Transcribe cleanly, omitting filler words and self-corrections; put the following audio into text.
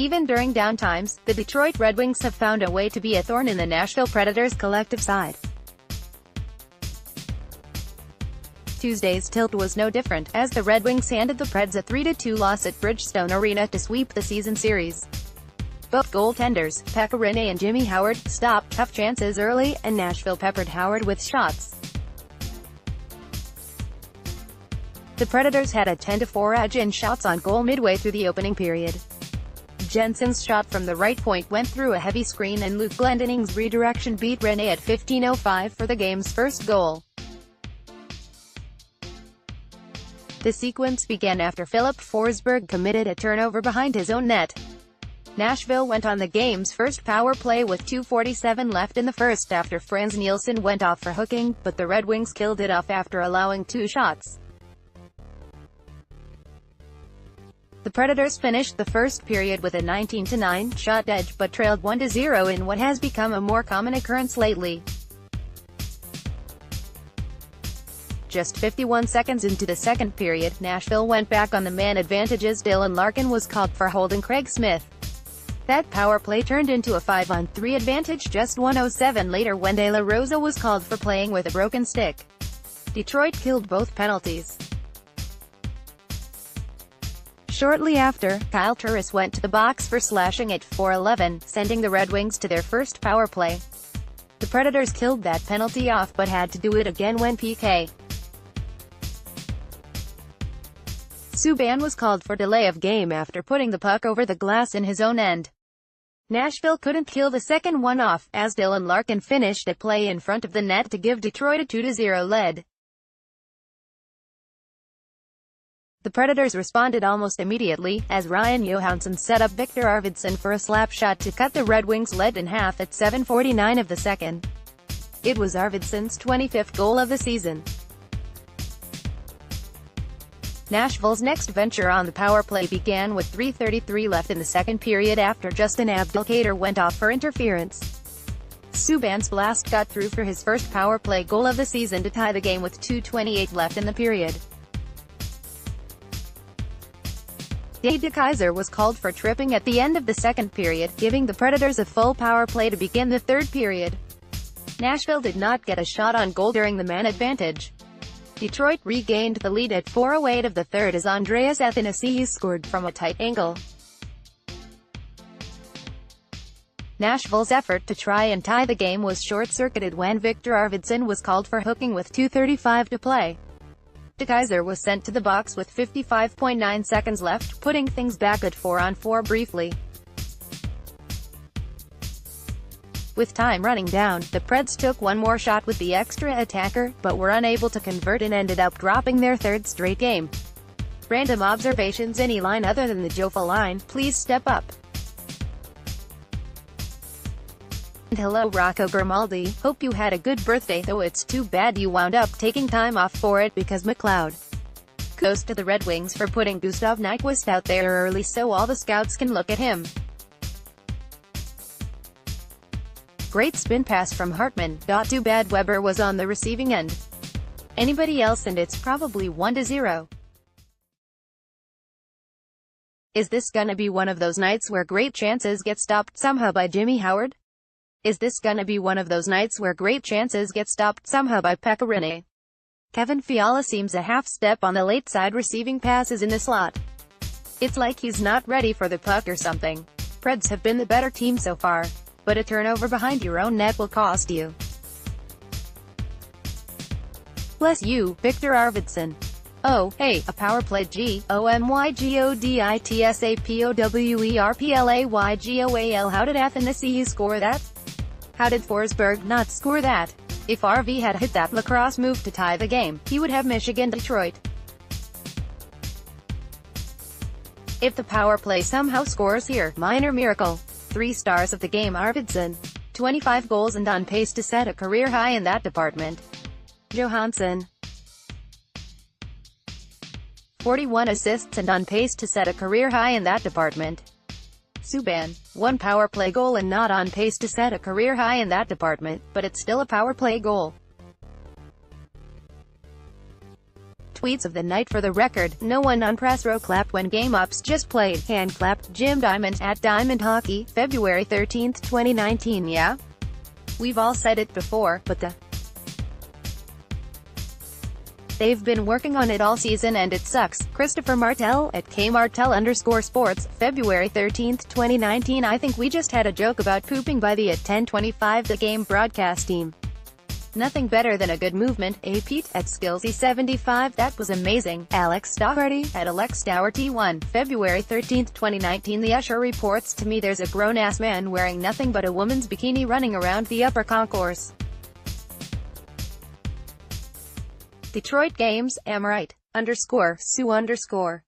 Even during downtimes, the Detroit Red Wings have found a way to be a thorn in the Nashville Predators' collective side. Tuesday's tilt was no different, as the Red Wings handed the Preds a 3-2 loss at Bridgestone Arena to sweep the season series. Both goaltenders, Pekka, Rinne and Jimmy Howard, stopped tough chances early, and Nashville peppered Howard with shots. The Predators had a 10-4 edge in shots on goal midway through the opening period. Jensen's shot from the right point went through a heavy screen, and Luke Glendening's redirection beat Rinne at 15:05 for the game's first goal. The sequence began after Philip Forsberg committed a turnover behind his own net. Nashville went on the game's first power play with 2:47 left in the first after Frans Nielsen went off for hooking, but the Red Wings killed it off after allowing 2 shots. The Predators finished the first period with a 19-9 shot edge, but trailed 1-0 in what has become a more common occurrence lately. Just 51 seconds into the second period, Nashville went back on the man advantage as Dylan Larkin was called for holding Craig Smith. That power play turned into a 5-on-3 advantage just 1:07 later when De La Rosa was called for playing with a broken stick. Detroit killed both penalties. Shortly after, Kyle Turris went to the box for slashing at 4:11, sending the Red Wings to their first power play. The Predators killed that penalty off but had to do it again when Pekka Subban was called for delay of game after putting the puck over the glass in his own end. Nashville couldn't kill the second one off, as Dylan Larkin finished a play in front of the net to give Detroit a 2-0 lead. The Predators responded almost immediately, as Ryan Johansson set up Victor Arvidsson for a slap shot to cut the Red Wings' lead in half at 7:49 of the second. It was Arvidsson's 25th goal of the season. Nashville's next venture on the power play began with 3:33 left in the second period after Justin Abdelkader went off for interference. Subban's blast got through for his first power play goal of the season to tie the game with 2:28 left in the period. De Keyser was called for tripping at the end of the second period, giving the Predators a full power play to begin the third period. Nashville did not get a shot on goal during the man advantage. Detroit regained the lead at 4:08 of the third as Andreas Athanasiou scored from a tight angle. Nashville's effort to try and tie the game was short-circuited when Victor Arvidsson was called for hooking with 2:35 to play. De Keyser was sent to the box with 55.9 seconds left, putting things back at 4-on-4 briefly. With time running down, the Preds took one more shot with the extra attacker, but were unable to convert and ended up dropping their third straight game. Random observations: any line other than the Jofa line, please step up. And hello Rocco Grimaldi, hope you had a good birthday, though it's too bad you wound up taking time off for it because McLeod. Kudos to the Red Wings for putting Gustav Nyquist out there early so all the scouts can look at him. Great spin pass from Hartman. Too bad Weber was on the receiving end. Anybody else and it's probably 1-0. Is this gonna be one of those nights where great chances get stopped somehow by Jimmy Howard? Is this gonna be one of those nights where great chances get stopped somehow by Pekka Rinne? Kevin Fiala seems a half step on the late side receiving passes in the slot. It's like he's not ready for the puck or something. Preds have been the better team so far, but a turnover behind your own net will cost you. Bless you, Victor Arvidsson. Oh, hey, a power play. GOMYGODITSAPOWERPLAYGOAL. How did Athanasiou score that? How did Forsberg not score that? If RV had hit that lacrosse move to tie the game, he would have Michigan-Detroit. If the power play somehow scores here, minor miracle. 3 stars of the game: Arvidsson. 25 goals and on pace to set a career high in that department. Johansson. 41 assists and on pace to set a career high in that department. Subban. 1 power play goal and not on pace to set a career high in that department, but it's still a power play goal. tweets of the night for the record. No one on press row clapped when game ups just played. Hand clapped. Jim Diamond at Diamond Hockey, February 13, 2019. Yeah? We've all said it before, but they've been working on it all season and it sucks. Christopher Martel at @KMartel_sports, February 13, 2019. I think we just had a joke about pooping by the at 10:25 the game broadcast team. Nothing better than a good movement. Pete at Skillsy75. That was amazing. Alex Doherty at AlexDoherty1, February 13, 2019. The Usher reports to me there's a grown-ass man wearing nothing but a woman's bikini running around the upper concourse. Detroit Games, am right. _Sue_.